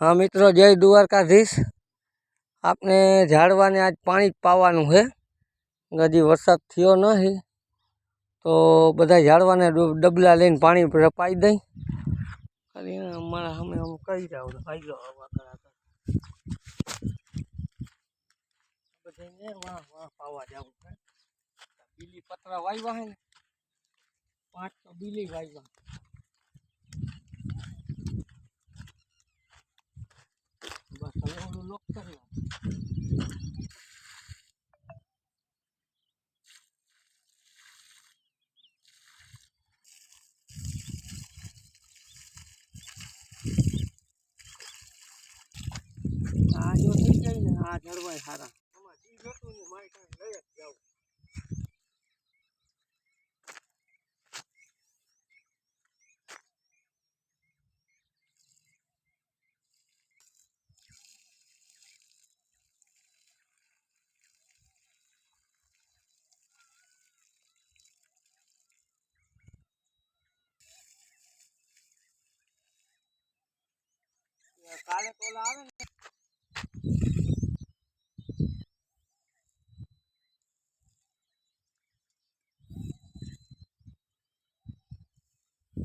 हाँ मित्रों, जय द्वारकाधीश। आपने झाड़वाने आज पानी पावानुं है। हजी वरसाद थयो नहीं तो बधा झाड़वाने डबला लईने पानी पाई दई। खाली अमारा हमें हम कही जाओ भाई लो बधाने वहाँ वहाँ पावा जाऊँ है। बीली पतरा वायवा है ने 5 तो बीली वायवा। बस હવે ઓલું લોક કરી આ જો થઈ જાય ને આ ઝડવાય સારા આમાં જી જોતું ને મારી કાંઈ લઈ જ જાવ। કાલે તોલા આવે ને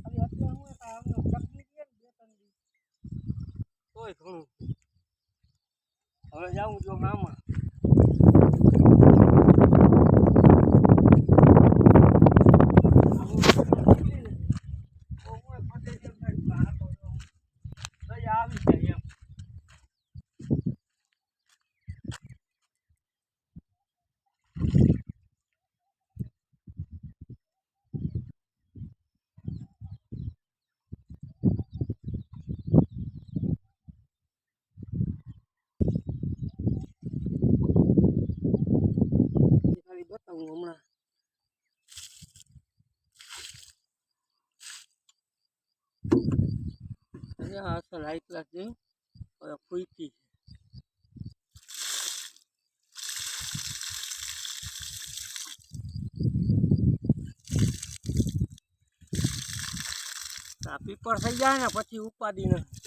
અત્યારે હું આમને તકલીફ છે ને 2-3 દી તોય ઘણું। હવે જાઉં જો મામા આવી જાય એમ। ખાલી બતાવું હમણાં આ અસલ હાઈ ક્લાસ છે ફૂઈકી આ પીપર થઈ જાય ને પછી ઉપાડી નથી।